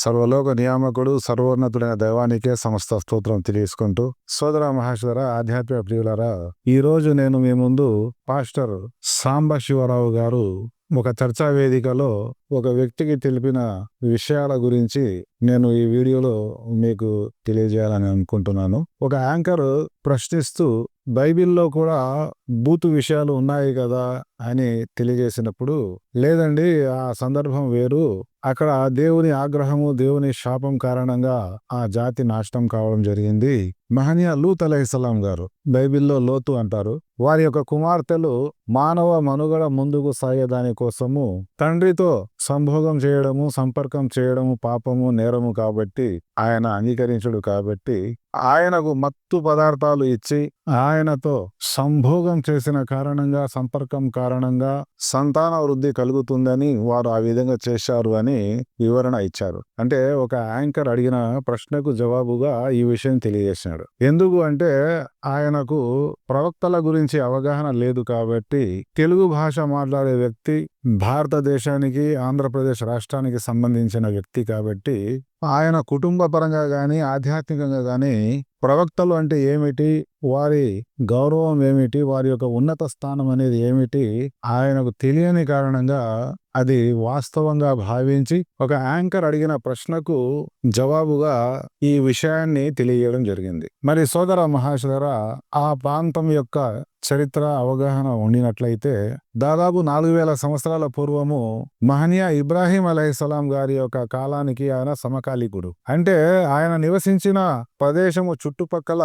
సర్వలోక నియామకుడు సర్వోన్నతుడైన దైవానికే సమస్త స్తోత్రం తెలియసుకుంటూ, సోదర మహాశుధర ఆధ్యాత్మిక ప్రియులారా, ఈరోజు నేను మీ ముందు పాస్టర్ సాంబశివరావు గారు ఒక చర్చా వేదికలో ఒక వ్యక్తికి తెలిపిన విషయాల గురించి నేను ఈ వీడియోలో మీకు తెలియజేయాలని అనుకుంటున్నాను. ఒక యాంకర్ ప్రశ్నిస్తూ బైబిల్లో కూడా బూతు విషయాలు ఉన్నాయి కదా అని తెలియజేసినప్పుడు, లేదండి ఆ సందర్భం వేరు, అక్కడ దేవుని ఆగ్రహము దేవుని శాపం కారణంగా ఆ జాతి నాశనం కావడం జరిగింది. మహనీయ లూత్ అలైహిస్సలాం గారు, బైబిల్లో లోతు అంటారు, వారి యొక్క కుమార్తెలు మానవ మనుగడ ముందుకు సాగేదాని కోసము తండ్రితో సంభోగం చేయడము సంపర్కం చేయడము పాపము నేరము కాబట్టి ఆయన అంగీకరించడు. కాబట్టి ఆయనకు మత్తు పదార్థాలు ఇచ్చి ఆయనతో సంభోగం చేసిన కారణంగా సంపర్కం కారణంగా సంతాన వృద్ధి కలుగుతుందని వారు ఆ విధంగా చేశారు అని వివరణ ఇచ్చారు. అంటే ఒక యాంకర్ అడిగిన ప్రశ్నకు జవాబుగా ఈ విషయం తెలియజేసినాడు. ఎందుకు అంటే ఆయనకు ప్రవక్తల గురించి అవగాహన లేదు కాబట్టి, తెలుగు భాష మాట్లాడే వ్యక్తి, భారతదేశానికి ఆంధ్రప్రదేశ్ రాష్ట్రానికి సంబంధించిన వ్యక్తి కాబట్టి ఆయన కుటుంబ పరంగా కానీ ఆధ్యాత్మికంగా కానీ ప్రవక్తలు అంటే ఏమిటి, వారి గౌరవం ఏమిటి, వారి యొక్క ఉన్నత స్థానం అనేది ఏమిటి ఆయనకు తెలియని కారణంగా అది వాస్తవంగా భావించి ఒక యాంకర్ అడిగిన ప్రశ్నకు జవాబుగా ఈ విషయాన్ని తెలియజేయడం జరిగింది. మరి సోదర మహాశుధర, ఆ ప్రాంతం యొక్క చరిత్ర అవగాహన ఉండినట్లయితే దాదాపు 4000 సంవత్సరాల పూర్వము మహనీయ ఇబ్రాహీం అలైహిస్సలాం గారి యొక్క కాలానికి ఆయన సమకాలీకుడు. అంటే ఆయన నివసించిన ప్రదేశము చుట్టుపక్కల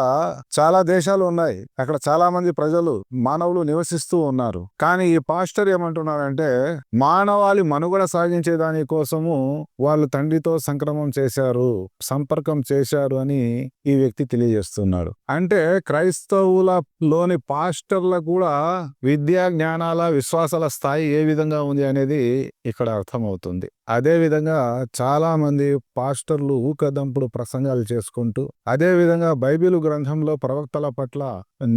చాలా దేశాలు ఉన్నాయి, అక్కడ చాలా మంది ప్రజలు మానవులు నివసిస్తూ ఉన్నారు. కానీ ఈ పాస్టర్ ఏమంటున్నారంటే మానవాళి మనుగడ సాగించే దాని కోసము వాళ్ళు తండ్రితో సంక్రమం చేశారు, సంపర్కం చేశారు అని ఈ వ్యక్తి తెలియజేస్తున్నాడు. అంటే క్రైస్తవులలోని పాస్టర్ల కూడా విద్యా జ్ఞానాల విశ్వాసాల స్థాయి ఏ విధంగా ఉంది అనేది ఇక్కడ అర్థమవుతుంది. అదే విధంగా చాలా మంది పాస్టర్లు ఊకదంపుడు ప్రసంగాలు చేసుకుంటూ అదే విధంగా బైబిలు గ్రంథంలో ప్రవక్తల పట్ల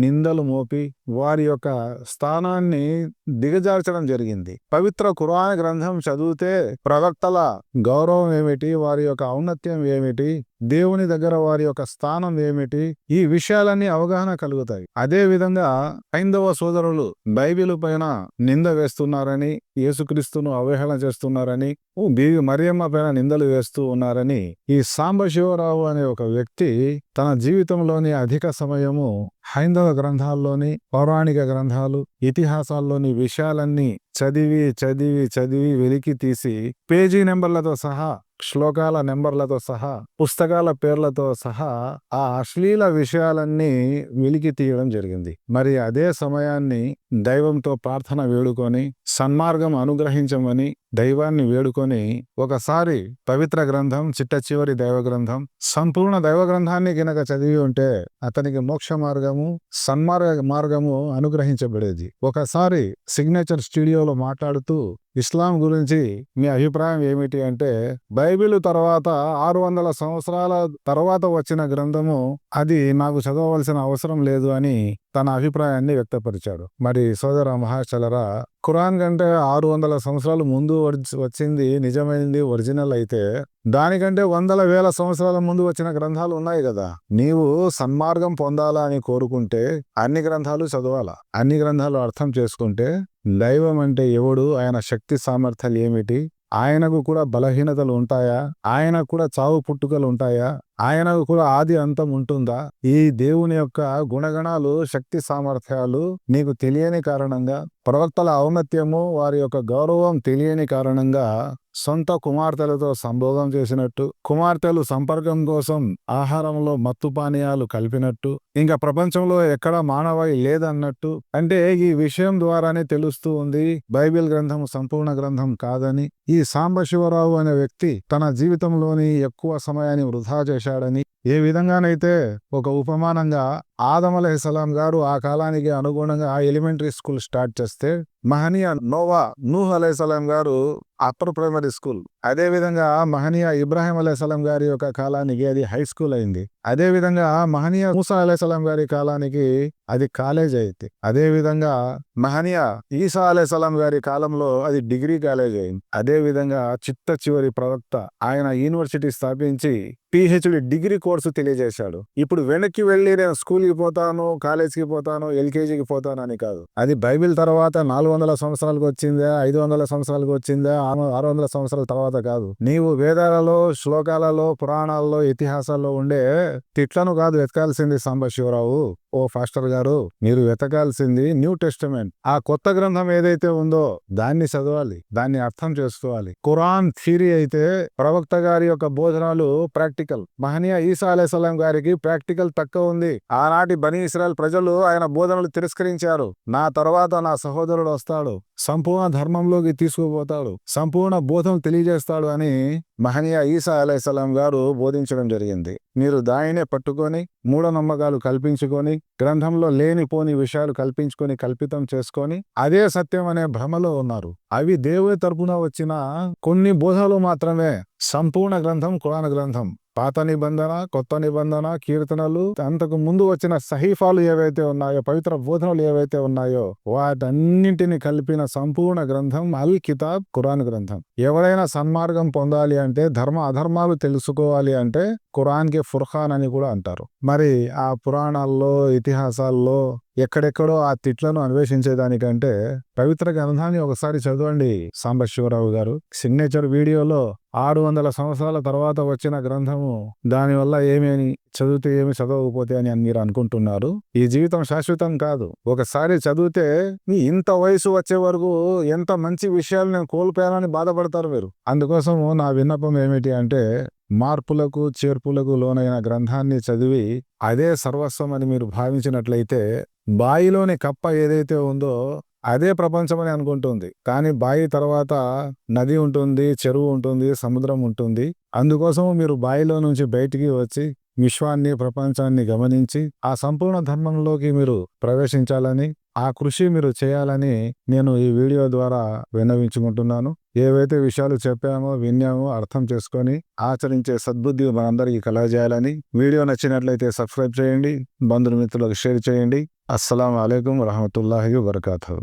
నిందలు మోపి వారి యొక్క స్థానాన్ని దిగజార్చడం జరిగింది. పవిత్ర ఖురాన్ గ్రంథం చదివితే ప్రవక్తల గౌరవం ఏమిటి, వారి యొక్క ఔన్నత్యం ఏమిటి, దేవుని దగ్గర వారి యొక్క స్థానం ఏమిటి, ఈ విషయాలన్నీ అవగాహన కలుగుతాయి. అదే విధంగా హైందవ సోదరులు బైబిలు పైన నింద వేస్తున్నారని, యేసుక్రీస్తును అవహేళన చేస్తున్నారని, బీవి మరియమ్మ పైన నిందలు వేస్తూ ఉన్నారని ఈ సాంబశివరావు అనే ఒక వ్యక్తి తన జీవితంలోని అధిక సమయము హైందవ గ్రంథాల్లోని, పౌరాణిక గ్రంథాలు, ఇతిహాసాల్లోని విషయాలన్నీ చదివి చదివి చదివి వెలికి తీసి పేజీ నెంబర్లతో సహా, శ్లోకాల నెంబర్లతో సహా, పుస్తకాల పేర్లతో సహా ఆ అశ్లీల విషయాలన్నీ వెలికి తీయడం జరిగింది. మరి అదే సమయాన్ని దైవంతో ప్రార్థన వేడుకొని సన్మార్గం అనుగ్రహించమని దైవాన్ని వేడుకొని ఒకసారి పవిత్ర గ్రంథం, చిట్ట చివరి దైవ గ్రంథం, సంపూర్ణ దైవ గ్రంథాన్ని గినక చదివి ఉంటే అతనికి మోక్ష మార్గము, సన్మార్గ మార్గము అనుగ్రహించబడేది. ఒకసారి సిగ్నేచర్ స్టూడియోలో మాట్లాడుతూ ఇస్లాం గురించి మీ అభిప్రాయం ఏమిటి అంటే, బైబిల్ తర్వాత 600 సంవత్సరాల తర్వాత వచ్చిన గ్రంథము, అది నాకు చదవవలసిన అవసరం లేదు అని తన అభిప్రాయాన్ని వ్యక్తపరిచాడు. మరి సోదర మహాశలరా, ఖురాన్ కంటే 600 సంవత్సరాలు ముందు వచ్చింది నిజమైంది, ఒరిజినల్ అయితే దానికంటే వందల వేల సంవత్సరాల ముందు వచ్చిన గ్రంథాలు ఉన్నాయి కదా. నీవు సన్మార్గం పొందాలా అని కోరుకుంటే అన్ని గ్రంథాలు చదవాలా, అన్ని గ్రంథాలు అర్థం చేసుకుంటే దైవం అంటే ఎవడు, ఆయన శక్తి సామర్థ్యాలు ఏమిటి, ఆయనకు కూడా బలహీనతలు ఉంటాయా, ఆయనకు కూడా చావు పుట్టుకలు ఉంటాయా, ఆయనకు కూడా ఆది అంతం ఉంటుందా, ఈ దేవుని యొక్క గుణగణాలు శక్తి సామర్థ్యాలు నీకు తెలియని కారణంగా, ప్రవక్తల ఔన్నత్యము వారి యొక్క గౌరవం తెలియని కారణంగా సొంత కుమార్తెలతో సంభోగం చేసినట్టు, కుమార్తెలు సంపర్కం కోసం ఆహారంలో మత్తు పానీయాలు కలిపినట్టు, ఇంకా ప్రపంచంలో ఎక్కడ మానవాళి లేదన్నట్టు, అంటే ఈ విషయం ద్వారానే తెలుస్తూ ఉంది బైబిల్ గ్రంథం సంపూర్ణ గ్రంథం కాదని. ఈ సాంబశివరావు అనే వ్యక్తి తన జీవితంలోని ఎక్కువ సమయాన్ని వృధా చేశాడని, ఏ విధంగానైతే ఒక ఉపమానంగా ఆదం అలైహిస్సలాం గారు ఆ కాలానికి అనుగుణంగా ఆ ఎలిమెంటరీ స్కూల్ స్టార్ట్ చేస్తే మహనీయ నోవా నూహ్ అలైహిస్సలాం గారు అప్పర్ ప్రైమరీ స్కూల్. అదే విధంగా మహనీయ ఇబ్రాహీం అలైహిస్సలాం గారి యొక్క కాలానికి అది హై స్కూల్ అయింది. అదే విధంగా మహనీయ మూసా అలైహిస్సలాం గారి కాలానికి అది కాలేజ్ అయింది. అదే విధంగా మహనీయ ఈసా అలైహిస్సలాం గారి కాలంలో అది డిగ్రీ కాలేజ్ అయింది. అదే విధంగా చిట్ట చివరి ప్రవక్త ఆయన యూనివర్సిటీ స్థాపించి పిహెచ్డి డిగ్రీ కోర్సు తెలియజేశాడు. ఇప్పుడు వెనక్కి వెళ్ళి నేను స్కూల్కి పోతాను, కాలేజ్కి పోతాను, ఎల్కేజీకి పోతాను అని కాదు. అది బైబిల్ తర్వాత 400 సంవత్సరాలకు వచ్చిందా, 500 సంవత్సరాలకు వచ్చిందా, 600 సంవత్సరాల తర్వాత కాదు. నీవు వేదాలలో, శ్లోకాలలో, పురాణాల్లో, ఇతిహాసాల్లో ఉండే తిట్లను కాదు వెతకాల్సింది సాంబశివరావు. ఓ ఫాస్టర్ గారు, మీరు వెతకాల్సింది న్యూ టెస్టమెంట్. ఆ కొత్త గ్రంథం ఏదైతే ఉందో దాన్ని చదవాలి, దాన్ని అర్థం చేసుకోవాలి. ఖురాన్ థియరీ అయితే ప్రవక్త గారి యొక్క బోధనలు ప్రాక్టికల్. మహనీయ ఈసా అలైహిస్సలాం గారికి ప్రాక్టికల్ తక్కువ ఉంది. ఆనాటి బనీ ఇశ్రాయేల్ ప్రజలు ఆయన బోధనలు తిరస్కరించారు. నా తర్వాత నా సహోదరుడు వస్తాడు, సంపూర్ణ ధర్మంలోకి తీసుకుపోతాడు, సంపూర్ణ బోధనలు తెలియజేస్తాడు అని మహనీయ ఈసా అలైహిస్సలాం గారు బోధించడం జరిగింది. మీరు దానినే పట్టుకొని మూఢనమ్మకాలు కల్పించుకొని, గ్రంథంలో లేనిపోని విషయాలు కల్పించుకొని, కల్పితం చేసుకొని అదే సత్యం అనే భ్రమలో ఉన్నారు. అవి దేవుని తరపున వచ్చిన కొన్ని బోధనలు మాత్రమే. సంపూర్ణ గ్రంథం ఖురాన్ గ్రంథం. పాత నిబంధన, కొత్త నిబంధన, కీర్తనలు, అంతకు ముందు వచ్చిన సహీఫాలు ఏవైతే ఉన్నాయో, పవిత్ర బోధనలు ఏవైతే ఉన్నాయో వాటన్నింటిని కలిపిన సంపూర్ణ గ్రంథం అల్ కితాబ్ ఖురాన్ గ్రంథం. ఎవరైనా సన్మార్గం పొందాలి అంటే, ధర్మ అధర్మాలు తెలుసుకోవాలి అంటే ఖురాన్కి ఫుర్ఖాన్ అని కూడా అంటారు. మరి ఆ పురాణాల్లో, ఇతిహాసాల్లో ఎక్కడెక్కడో ఆ తిట్లను అన్వేషించేదానికంటే పవిత్ర గ్రంథాన్ని ఒకసారి చదవండి సాంబశివరావు గారు. సిగ్నేచర్ వీడియోలో 600 సంవత్సరాల తర్వాత వచ్చిన గ్రంథము, దానివల్ల ఏమేమి చదివితే ఏమి, చదవకపోతే అని మీరు అనుకుంటున్నారు. ఈ జీవితం శాశ్వతం కాదు. ఒకసారి చదివితే ఇంత వయసు వచ్చే వరకు ఎంత మంచి విషయాలు నేను కోల్పోయానని బాధపడతారు మీరు. అందుకోసం నా విన్నపం ఏమిటి అంటే, మార్పులకు చేర్పులకు లోనైన గ్రంథాన్ని చదివి అదే సర్వస్వం అని మీరు భావించినట్లయితే, బాయిలోని కప్ప ఏదైతే ఉందో అదే ప్రపంచం అని అనుకుంటుంది. కానీ బాయి తర్వాత నది ఉంటుంది, చెరువు ఉంటుంది, సముద్రం ఉంటుంది. అందుకోసం మీరు బాయిలో నుంచి బయటికి వచ్చి విశ్వాన్ని, ప్రపంచాన్ని గమనించి ఆ సంపూర్ణ ధర్మంలోకి మీరు ప్రవేశించాలని, ఆ కృషి మీరు చేయాలని నేను ఈ వీడియో ద్వారా విన్నవించుకుంటున్నాను. ఏవైతే విషయాలు చెప్పామో, విన్నామో అర్థం చేసుకొని ఆచరించే సద్బుద్ధి మనందరికీ కలగజేయాలని. వీడియో నచ్చినట్లయితే సబ్స్క్రైబ్ చేయండి, బంధుమిత్రులకు షేర్ చేయండి. అస్సలాము అలైకుం వరహమతుల్లాహి వబరకాతుహు.